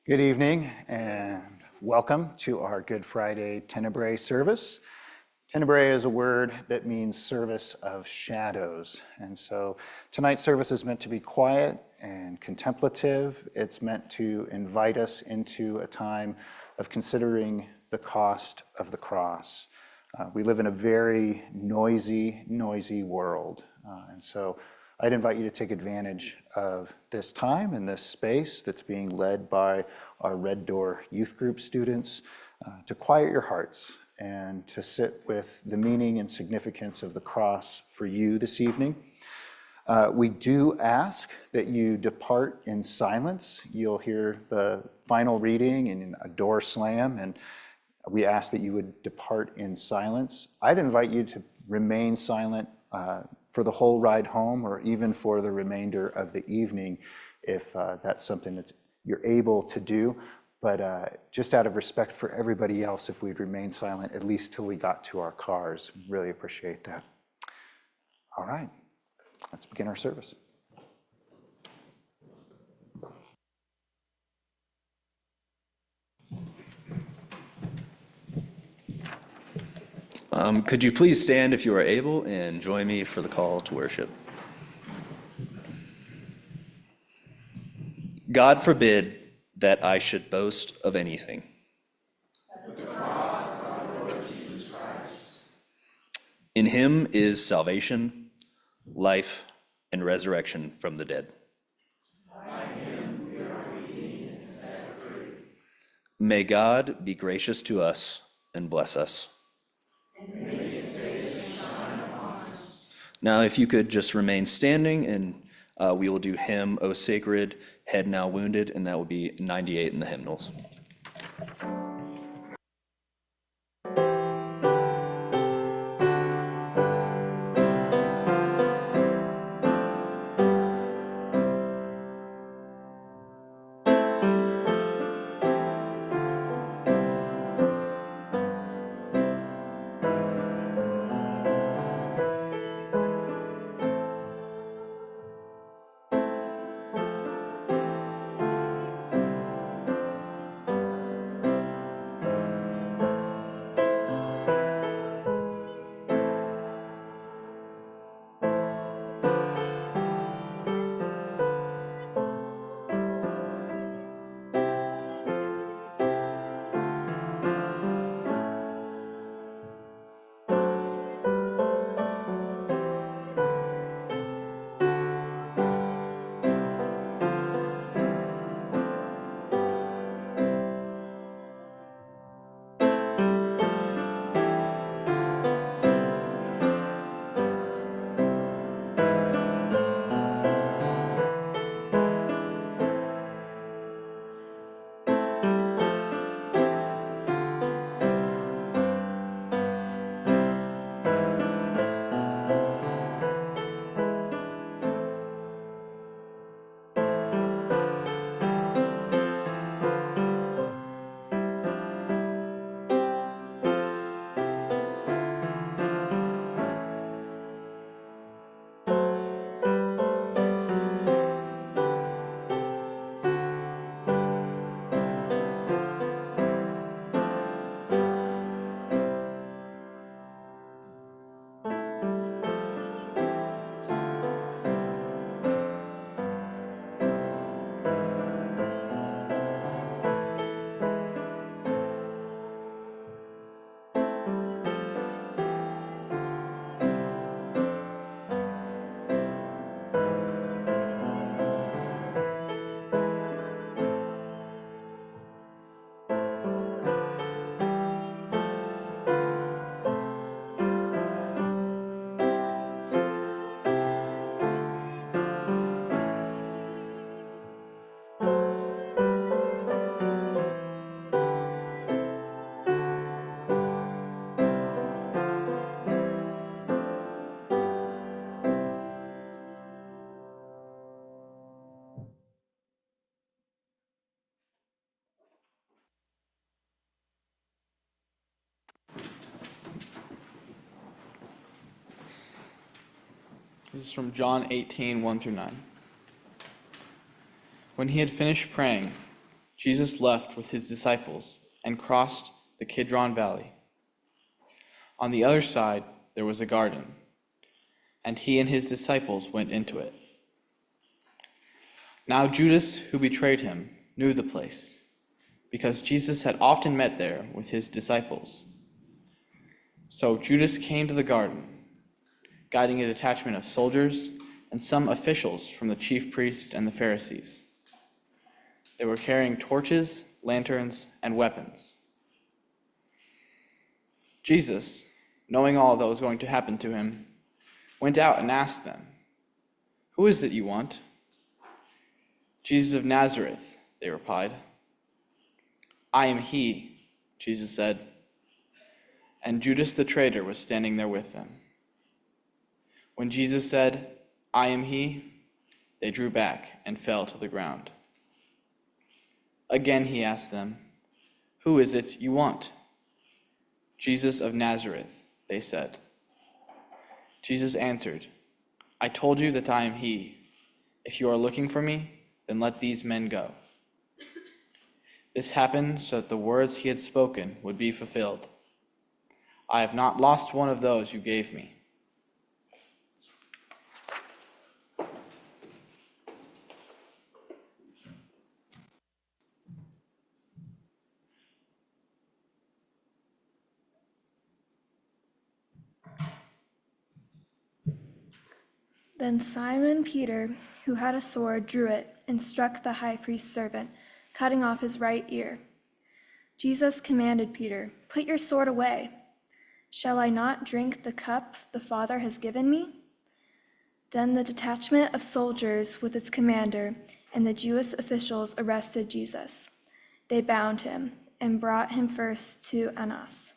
Good evening and welcome to our Good Friday Tenebrae service. Tenebrae is a word that means service of shadows. And so tonight's service is meant to be quiet and contemplative. It's meant to invite us into a time of considering the cost of the cross. We live in a very noisy world. And so I'd invite you to take advantage of this time and this space that's being led by our Red Door Youth Group students to quiet your hearts and to sit with the meaning and significance of the cross for you this evening. We do ask that you depart in silence. You'll hear the final reading and a door slam, and we ask that you would depart in silence. I'd invite you to remain silent for the whole ride home, or even for the remainder of the evening, if that's something that you're able to do. But just out of respect for everybody else, if we'd remain silent, at least till we got to our cars. Really appreciate that. All right, let's begin our service. Could you please stand if you are able and join me for the call to worship? God forbid that I should boast of anything. But the cross of our Lord Jesus Christ. In him is salvation, life, and resurrection from the dead. By him we are redeemed and set free. May God be gracious to us and bless us. And may his face shine upon us. Now, if you could just remain standing, and we will do Hymn, O Sacred, Head Now Wounded, and that will be 98 in the hymnals. This is from John 18, 1 through 9. When he had finished praying, Jesus left with his disciples and crossed the Kidron Valley. On the other side there was a garden, and he and his disciples went into it. Now Judas, who betrayed him, knew the place, because Jesus had often met there with his disciples. So Judas came to the garden, guiding a detachment of soldiers and some officials from the chief priests and the Pharisees. They were carrying torches, lanterns, and weapons. Jesus, knowing all that was going to happen to him, went out and asked them, "Who is it you want?" "Jesus of Nazareth," they replied. "I am he," Jesus said. And Judas the traitor was standing there with them. When Jesus said, "I am he," they drew back and fell to the ground. Again he asked them, "Who is it you want?" "Jesus of Nazareth," they said. Jesus answered, "I told you that I am he. If you are looking for me, then let these men go." This happened so that the words he had spoken would be fulfilled. "I have not lost one of those you gave me." Then Simon Peter, who had a sword, drew it and struck the high priest's servant, cutting off his right ear. Jesus commanded Peter, "Put your sword away. Shall I not drink the cup the Father has given me?" Then the detachment of soldiers with its commander and the Jewish officials arrested Jesus. They bound him and brought him first to Annas,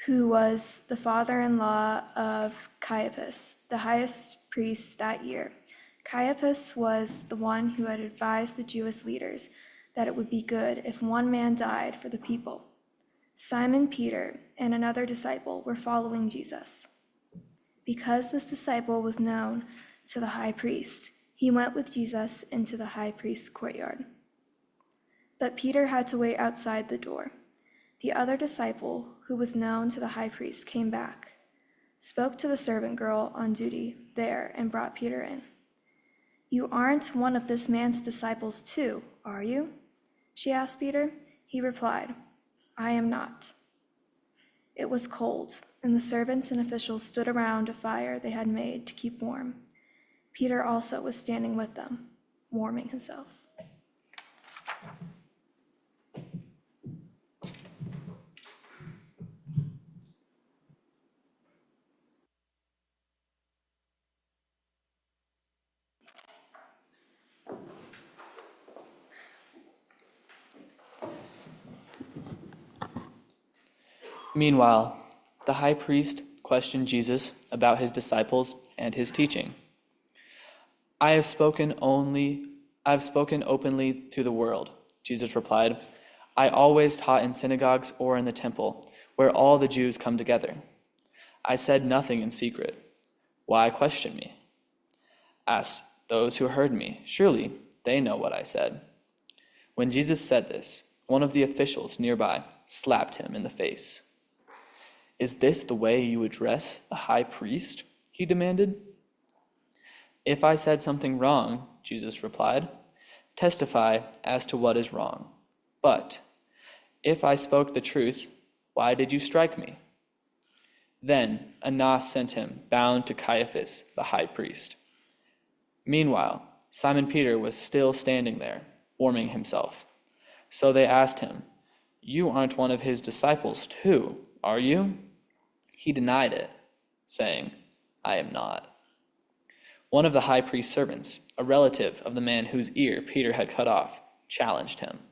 who was the father-in-law of Caiaphas, the highest priest that year. Caiaphas was the one who had advised the Jewish leaders that it would be good if one man died for the people. Simon Peter and another disciple were following Jesus. Because this disciple was known to the high priest, he went with Jesus into the high priest's courtyard. But Peter had to wait outside the door. The other disciple, who was known to the high priest, came back, spoke to the servant girl on duty there, and brought Peter in. "You aren't one of this man's disciples too, are you?" she asked Peter. He replied, "I am not." It was cold, and the servants and officials stood around a fire they had made to keep warm. Peter also was standing with them, warming himself. Meanwhile, the high priest questioned Jesus about his disciples and his teaching. I have spoken openly to the world," Jesus replied. "I always taught in synagogues or in the temple, where all the Jews come together. I said nothing in secret. Why question me? Ask those who heard me. Surely they know what I said." When Jesus said this, one of the officials nearby slapped him in the face. "Is this the way you address the high priest?" he demanded. "If I said something wrong," Jesus replied, "testify as to what is wrong. But if I spoke the truth, why did you strike me?" Then Annas sent him bound to Caiaphas, the high priest. Meanwhile, Simon Peter was still standing there, warming himself. So they asked him, "You aren't one of his disciples too, are you?" He denied it, saying, "I am not." One of the high priest's servants, a relative of the man whose ear Peter had cut off, challenged him.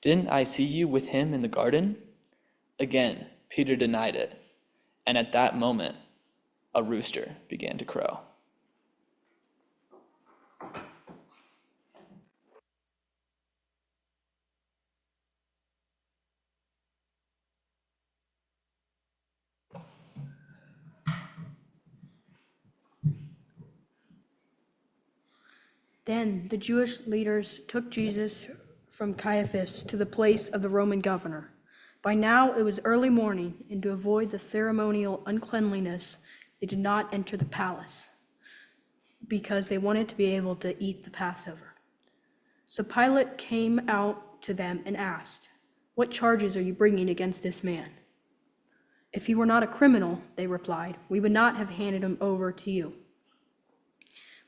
"Didn't I see you with him in the garden?" Again, Peter denied it, and at that moment, a rooster began to crow. Then the Jewish leaders took Jesus from Caiaphas to the place of the Roman governor. By now it was early morning, and to avoid the ceremonial uncleanliness, they did not enter the palace, because they wanted to be able to eat the Passover. So Pilate came out to them and asked, "What charges are you bringing against this man?" "If he were not a criminal," they replied, "we would not have handed him over to you."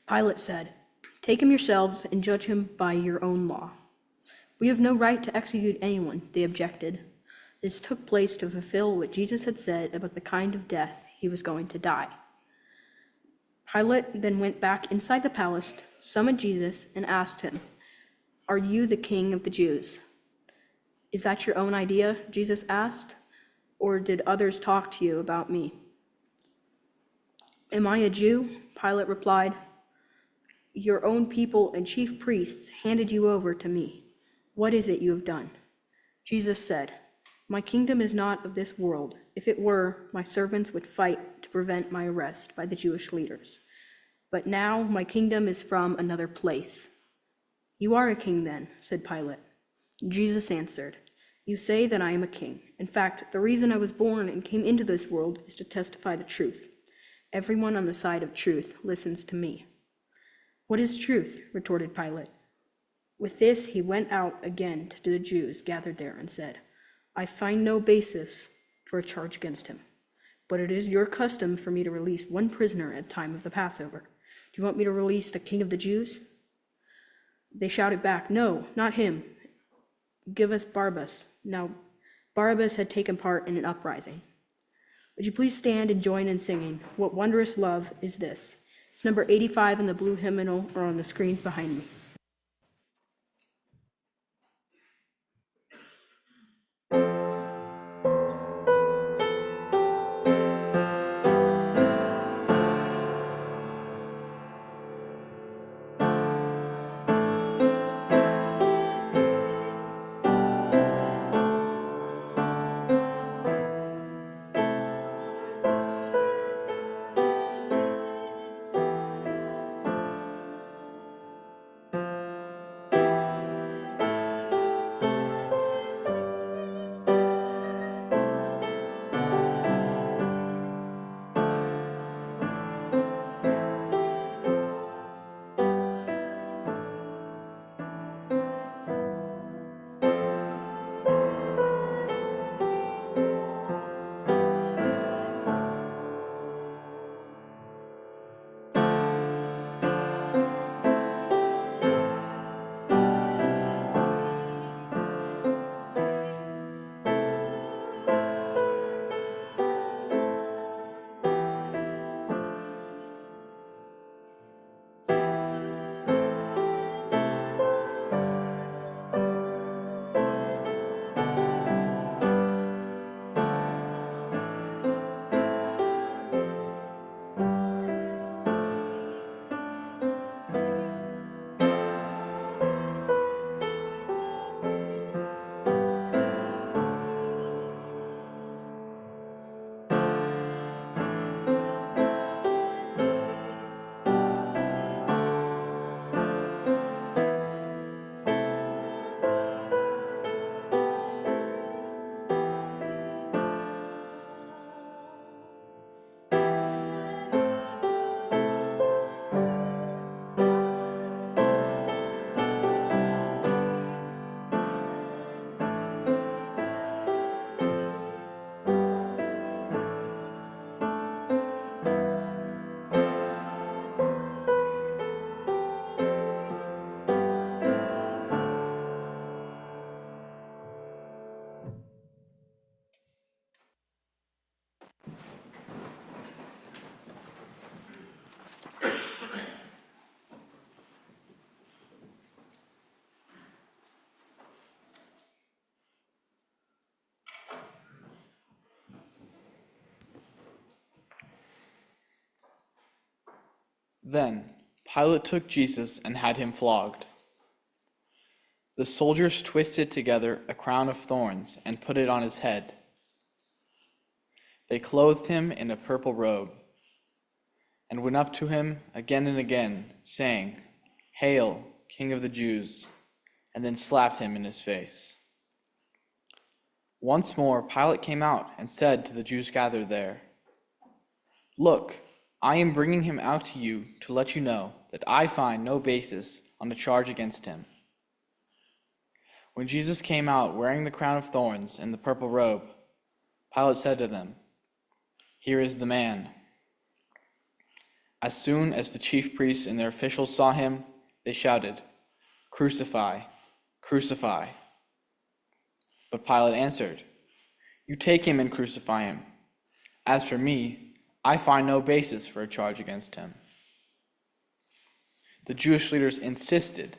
Pilate said, "Take him yourselves and judge him by your own law." "We have no right to execute anyone," they objected. This took place to fulfill what Jesus had said about the kind of death he was going to die. Pilate then went back inside the palace, summoned Jesus, and asked him, "Are you the king of the Jews?" "Is that your own idea?" Jesus asked. "Or did others talk to you about me?" "Am I a Jew?" Pilate replied. "Your own people and chief priests handed you over to me. What is it you have done?" Jesus said, "My kingdom is not of this world. If it were, my servants would fight to prevent my arrest by the Jewish leaders. But now my kingdom is from another place." "You are a king then," said Pilate. Jesus answered, "You say that I am a king. In fact, the reason I was born and came into this world is to testify the truth. Everyone on the side of truth listens to me." "What is truth?" retorted Pilate. With this, he went out again to the Jews gathered there and said, "I find no basis for a charge against him. But it is your custom for me to release one prisoner at the time of the Passover. Do you want me to release the king of the Jews?" They shouted back, "No, not him. Give us Barabbas." Now, Barabbas had taken part in an uprising. Would you please stand and join in singing, "What Wondrous Love Is This"? It's number 85 in the blue hymnal or on the screens behind me. Then Pilate took Jesus and had him flogged. The soldiers twisted together a crown of thorns and put it on his head. They clothed him in a purple robe and went up to him again and again, saying, "Hail, King of the Jews!" and then slapped him in his face. Once more Pilate came out and said to the Jews gathered there, "Look, I am bringing him out to you to let you know that I find no basis on the charge against him." When Jesus came out wearing the crown of thorns and the purple robe, Pilate said to them, "Here is the man." As soon as the chief priests and their officials saw him, they shouted, "Crucify, crucify." But Pilate answered, "You take him and crucify him. As for me, I find no basis for a charge against him." The Jewish leaders insisted,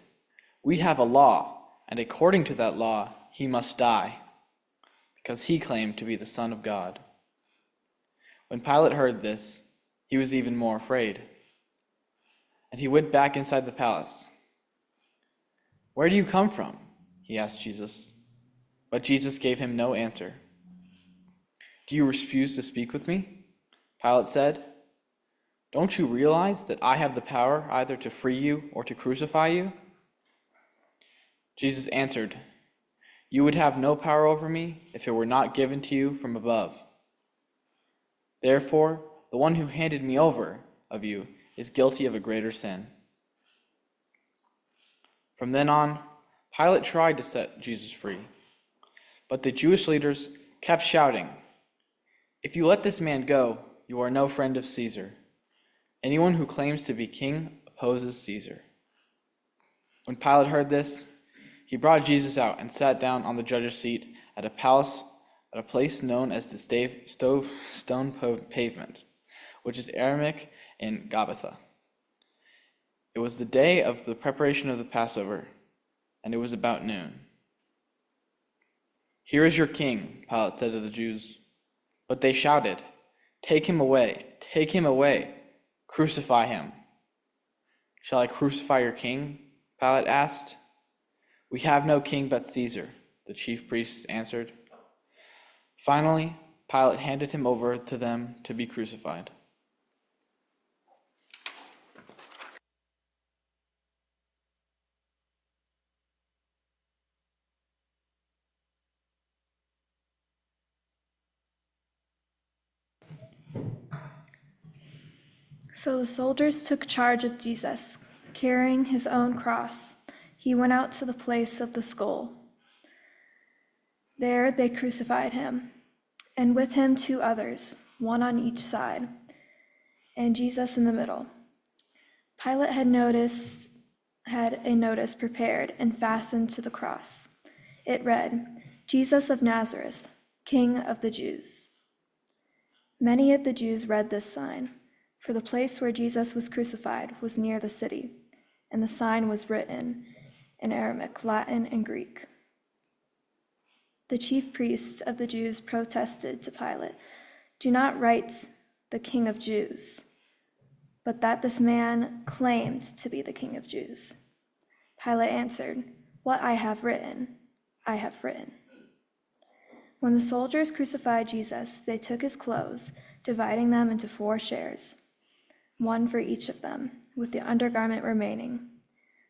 "We have a law, and according to that law, he must die, because he claimed to be the Son of God." When Pilate heard this, he was even more afraid, and he went back inside the palace. "Where do you come from?" he asked Jesus. But Jesus gave him no answer. "Do you refuse to speak with me?" Pilate said. "Don't you realize that I have the power either to free you or to crucify you?" Jesus answered, "You would have no power over me if it were not given to you from above. Therefore, the one who handed me over of you is guilty of a greater sin." From then on, Pilate tried to set Jesus free, but the Jewish leaders kept shouting, "If you let this man go, you are no friend of Caesar. Anyone who claims to be king opposes Caesar." When Pilate heard this, he brought Jesus out and sat down on the judge's seat at a place known as the stone pavement, which is Aramaic in Gabbatha. It was the day of the preparation of the Passover, and it was about noon. "Here is your king," Pilate said to the Jews. But they shouted, take him away, crucify him." "Shall I crucify your king?" Pilate asked. "We have no king but Caesar," the chief priests answered. Finally, Pilate handed him over to them to be crucified. So the soldiers took charge of Jesus. Carrying his own cross, he went out to the place of the skull. There they crucified him, and with him 2 others, one on each side, and Jesus in the middle. Pilate had a notice prepared and fastened to the cross. It read, "Jesus of Nazareth, King of the Jews." Many of the Jews read this sign, for the place where Jesus was crucified was near the city, and the sign was written in Aramaic, Latin, and Greek. The chief priests of the Jews protested to Pilate, "Do not write the King of Jews," but that this man claimed to be the King of Jews. Pilate answered, "What I have written, I have written." When the soldiers crucified Jesus, they took his clothes, dividing them into 4 shares, one for each of them, with the undergarment remaining.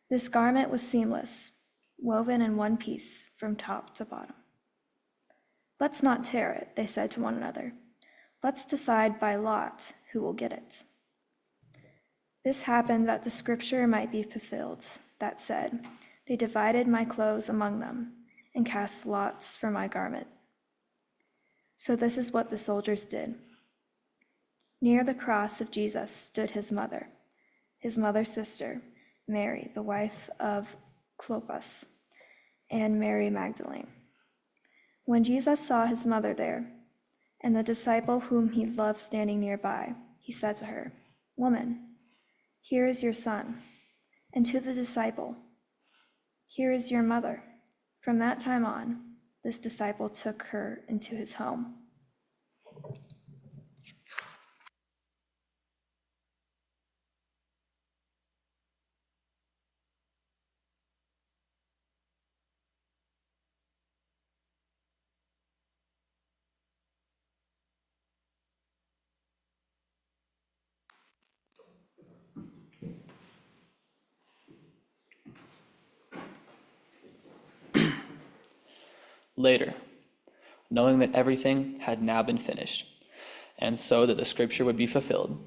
This garment was seamless, woven in one piece from top to bottom. "Let's not tear it," they said to one another. "Let's decide by lot who will get it." This happened that the scripture might be fulfilled that said, "They divided my clothes among them and cast lots for my garment." So this is what the soldiers did. Near the cross of Jesus stood his mother's sister, Mary, the wife of Clopas, and Mary Magdalene. When Jesus saw his mother there, and the disciple whom he loved standing nearby, he said to her, "Woman, here is your son," and to the disciple, "Here is your mother." From that time on, this disciple took her into his home. Later, knowing that everything had now been finished, and so that the scripture would be fulfilled,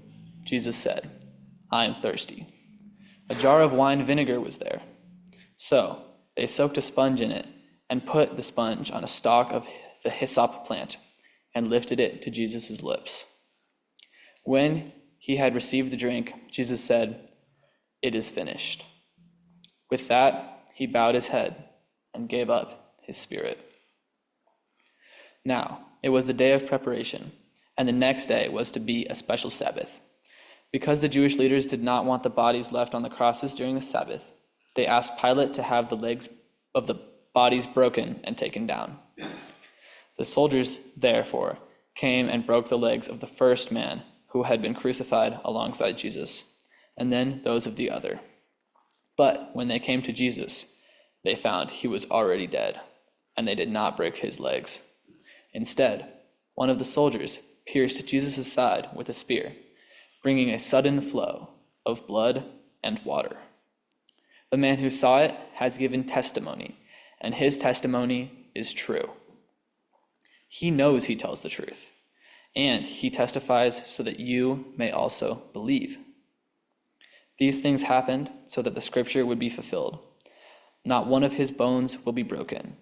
Jesus said, "I am thirsty." A jar of wine vinegar was there. So they soaked a sponge in it and put the sponge on a stalk of the hyssop plant and lifted it to Jesus' lips. When he had received the drink, Jesus said, "It is finished." With that, he bowed his head and gave up his spirit. Now, it was the day of preparation, and the next day was to be a special Sabbath. Because the Jewish leaders did not want the bodies left on the crosses during the Sabbath, they asked Pilate to have the legs of the bodies broken and taken down. The soldiers, therefore, came and broke the legs of the first man who had been crucified alongside Jesus, and then those of the other. But when they came to Jesus, they found he was already dead, and they did not break his legs. Instead, one of the soldiers pierced Jesus' side with a spear, bringing a sudden flow of blood and water. The man who saw it has given testimony, and his testimony is true. He knows he tells the truth, and he testifies so that you may also believe. These things happened so that the scripture would be fulfilled. Not one of his bones will be broken.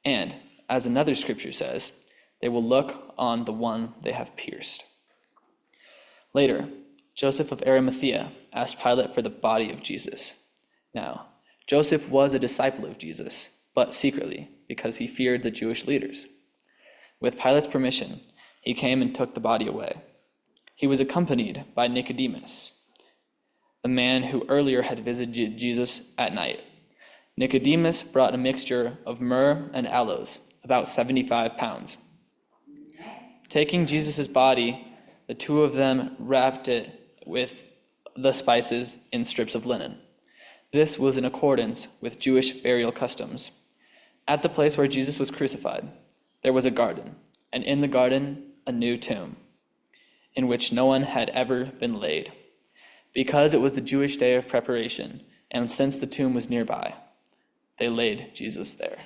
And, as another scripture says, they will look on the one they have pierced. Later, Joseph of Arimathea asked Pilate for the body of Jesus. Now, Joseph was a disciple of Jesus, but secretly, because he feared the Jewish leaders. With Pilate's permission, he came and took the body away. He was accompanied by Nicodemus, the man who earlier had visited Jesus at night. Nicodemus brought a mixture of myrrh and aloes, about 75 pounds. Taking Jesus' body, the two of them wrapped it with the spices in strips of linen. This was in accordance with Jewish burial customs. At the place where Jesus was crucified, there was a garden, and in the garden a new tomb, in which no one had ever been laid. Because it was the Jewish day of preparation, and since the tomb was nearby, they laid Jesus there.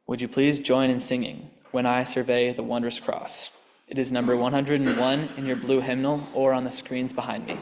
Would you please join in singing "When I Survey the Wondrous Cross"? It is number 101 in your blue hymnal or on the screens behind me.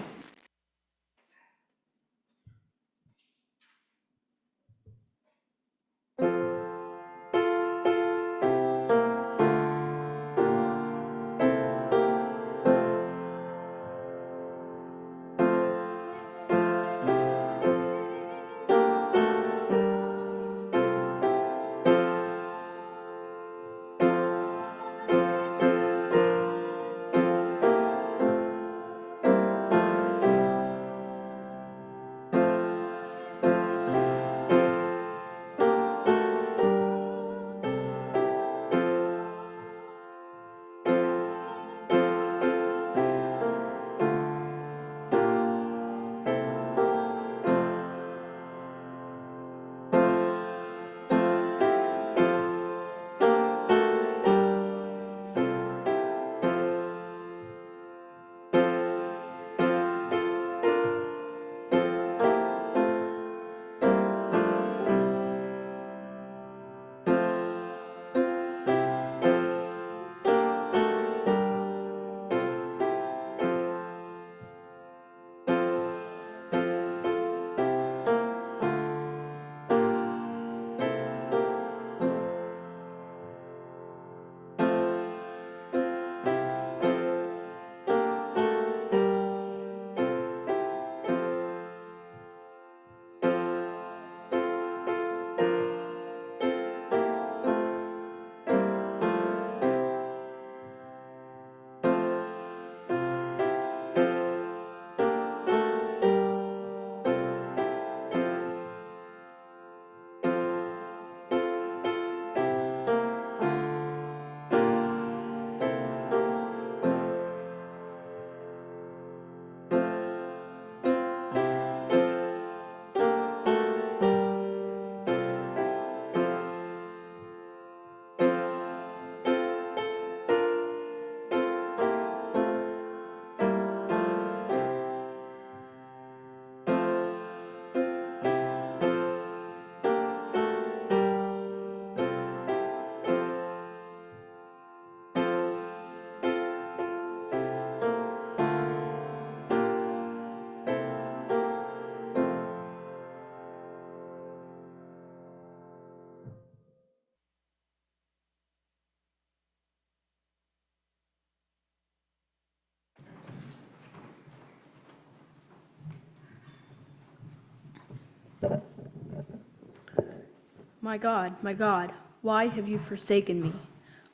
my God, why have you forsaken me?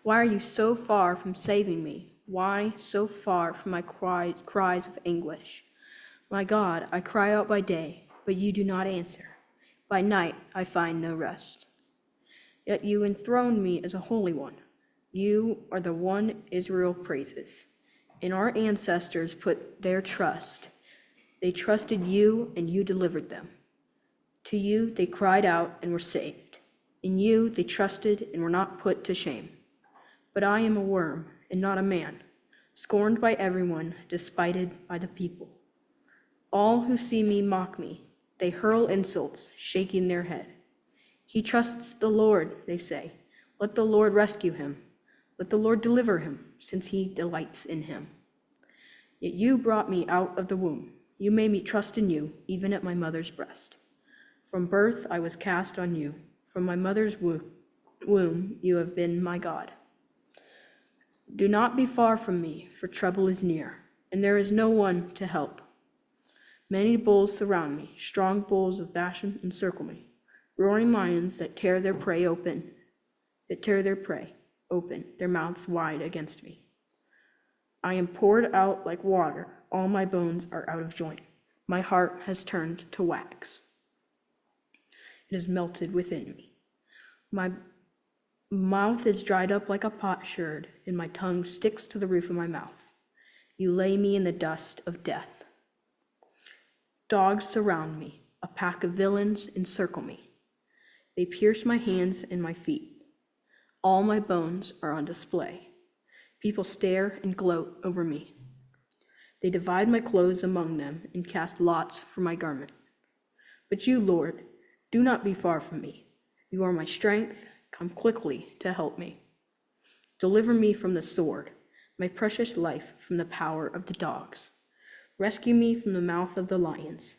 Why are you so far from saving me? Why so far from my cries of anguish? My God, I cry out by day, but you do not answer. By night I find no rest. Yet you enthrone me as a holy one. You are the one Israel praises. And our ancestors put their trust. They trusted you, and you delivered them. To you they cried out and were saved. In you they trusted and were not put to shame. But I am a worm and not a man, scorned by everyone, despised by the people. All who see me mock me. They hurl insults, shaking their head. He trusts the Lord, they say. Let the Lord rescue him. Let the Lord deliver him, since he delights in him. Yet you brought me out of the womb. You made me trust in you, even at my mother's breast. From birth I was cast on you. From my mother's womb you have been my God. Do not be far from me, for trouble is near, and there is no one to help. Many bulls surround me, strong bulls of Bashan encircle me, roaring lions that tear their prey open, their mouths wide against me. I am poured out like water, all my bones are out of joint. My heart has turned to wax. It is melted within me. My mouth is dried up like a potsherd, and my tongue sticks to the roof of my mouth. You lay me in the dust of death. Dogs surround me. A pack of villains encircle me. They pierce my hands and my feet. All my bones are on display. People stare and gloat over me. They divide my clothes among them and cast lots for my garment. But you, Lord, do not be far from me. You are my strength. Come quickly to help me. Deliver me from the sword, my precious life from the power of the dogs. Rescue me from the mouth of the lions.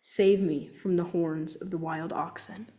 Save me from the horns of the wild oxen.